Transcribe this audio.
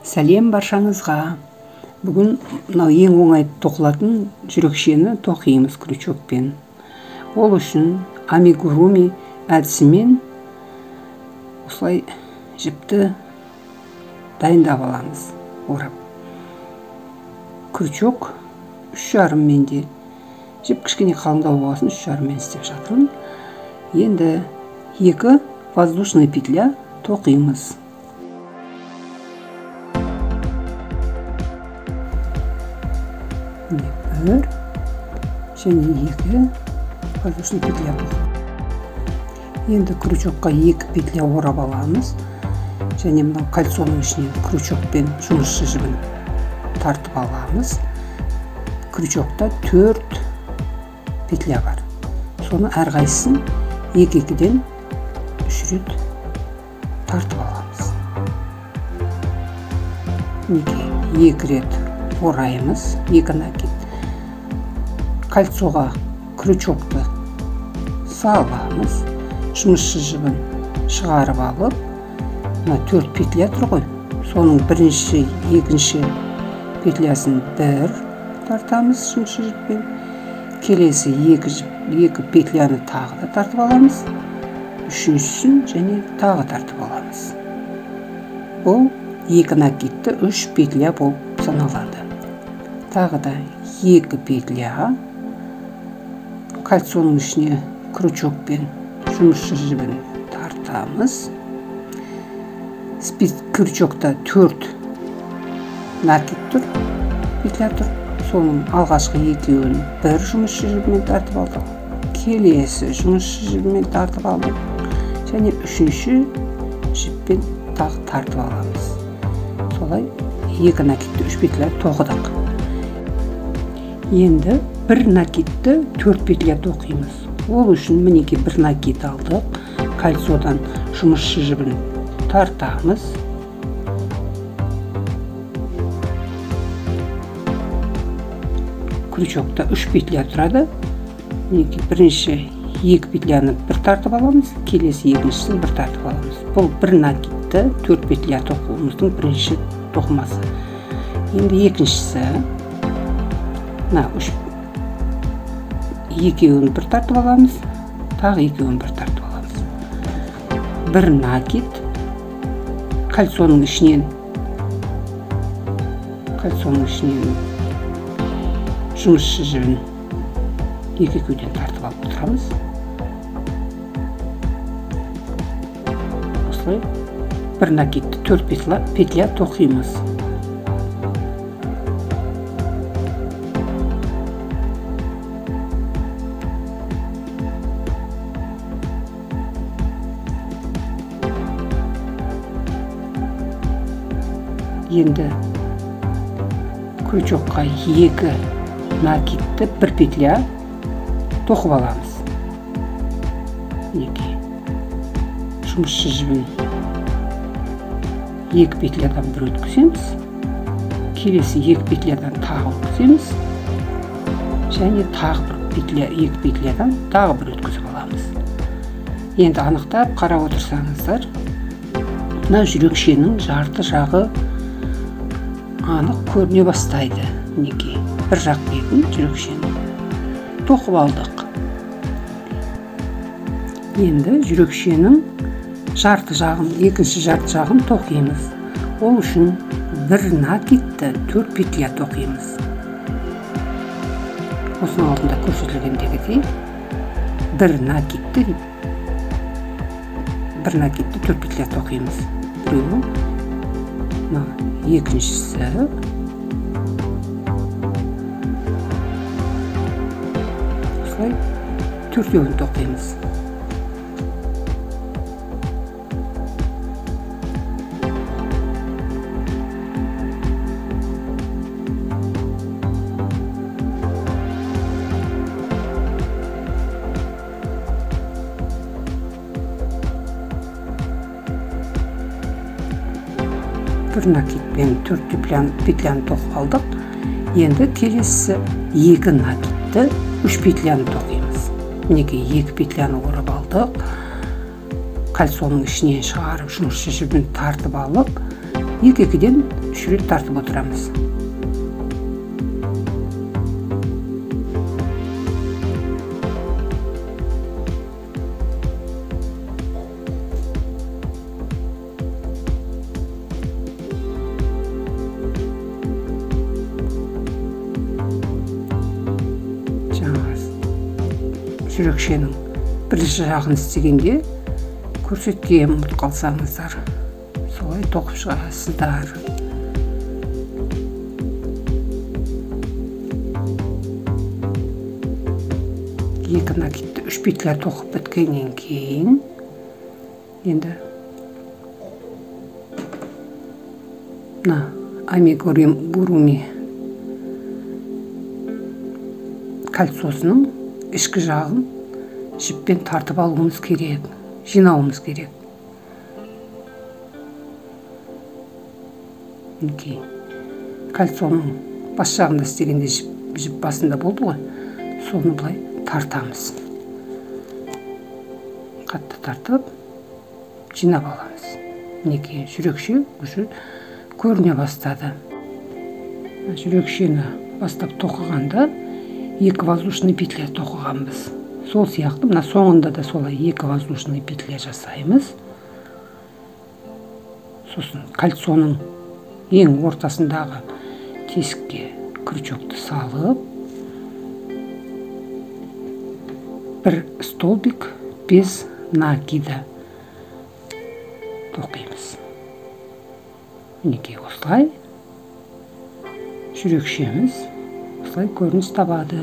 Сәлем баршаңызға. Бүгін мынау ең оңай тоқылатын жүрекшені тоқимыз крючокпен. Ол үшін амигуруми әдісімен осылай жіпті дайындап аламыз. Орап. Крючок 3,5 менде. Жіп кішкене қалыңдау болғасын 3,5 мен істеп жатырмын. Енді 2 воздушный петля тоқимыз. Бір және 2 воздушный петля тоқып. Енді крючокқа 2 петля орап аламыз. Және мынау кольцоның ішінен крючокпен жұмысшы жібін тартып аламыз. Крючокта 4 петля бар. Соны әрқайсысын 2-2-ден 3 рет тартып аламыз. 2 рет ораймыз, 2 накид. Кольцоға крючокты саламыз. Жұмысшы жібін шығарып алып, 4 петля тұр ғой. Соның бірінші, екінші петлясын 1 тартамыз жұмысшы жіппен. Келесі 2 петляны тағы да тартып аламыз. Үшіншісін және тағы тартып аламыз. Бұл 2 накидті 3 петля болып саналады. Тағы да 2 петля. Кольцоның ішіне крючокпен жұмысшы жібін тартамыз. Крючокта 4 накид тұр, петля тұр. Соның алғашқы 2-ін 1 жұмысшы жібімен тартып алдық. Келесі жұмысшы жібімен тартып алдық. Және үшінші жіппен тағы тартып аламыз. Солай 2 накидті 3 петля тоқыдық. Енді 1 накидті 4 петля тоқимыз. Ол үшін мінеке 1 накид алдық. Кольцодан жұмысшы жібін тартамыз. Крючокта 3 петля тұрады. Мінеке бірінші 2 петляны 1 тартып аламыз. Келесі екіншісін 1 тартып аламыз. Бұл 1 накидті 4 петля тоқуымыздың бірінші тоқымасы. Енді екіншісі 2-ін 1 тартып аламыз. Тағы 2-ін 1 тартып аламыз. 1 накид. Кольцоның ішінен жұмысшы жібін 2-2-ден тартып алып отырамыз. Осылай 1 накидті 4 петля тоқимыз. Енді крючокқа 2 накидті 1 петля тоқып аламыз. Жұмысшы жібін 2 петлядан 1 өткіземіз. Келесі 2 петлядан тағы өткіземіз. Және тағы 2 петлядан тағы 1 өткізіп аламыз. Енді анықтап қарап отырсаңыздар, мына жүрекшенің жарты жағы анық көріне бастайды. Мінеке, бір жақ бетін жүрекшені тоқып алдық. Енді жүрекшенің жарты жағын, екінші жарты жағын тоқимыз. Ол үшін 1 накидті 4 петля тоқимыз. Осының алдында көрсетілгендегідей 1 накидті 4 петля тоқимыз. Біреуі, екіншісі, осылай 4-еуін тоқимыз. Бір накидпен 4 петляны тоқып алдық. Енді келесі 2 накидті 3 петляны тоқимыз. Мінеке 2 петляны орап алдық. кольцоның ішінен шығарып жұмысшы жібін тартып алып, 2-2-ден түшүрүп тартып отурамыз. Жүрекшенің бірінші жағын істегенде көрсеткен ұмытып қалсаңыздар, солай тоқып шығасыздар. Екі накидті 3 петля тоқып біткеннен кейін енді мына амигуруми кольцосының ішкі жағын жіппен тартып алуымыз керек, жинауымыз керек. Мінекей, кольцоның бас жағында істегенде жіп басында болды ғой, соны былай тартамыз. Қатты тартып, жинап аламыз. Мінекей, жүрекше уже көріне бастады. Жүрекшені бастап тоқығанда 2 воздушный петля тоқығанбыз. Сол сияқты, мына соңында да солай 2 воздушный петля жасаймыз. Сосын кольцоның ең ортасындағы тесікке крючокты салып, бір столбик без накида тоқимыз. Мінекей осылай жүрекшеміз осылай көрініс табады.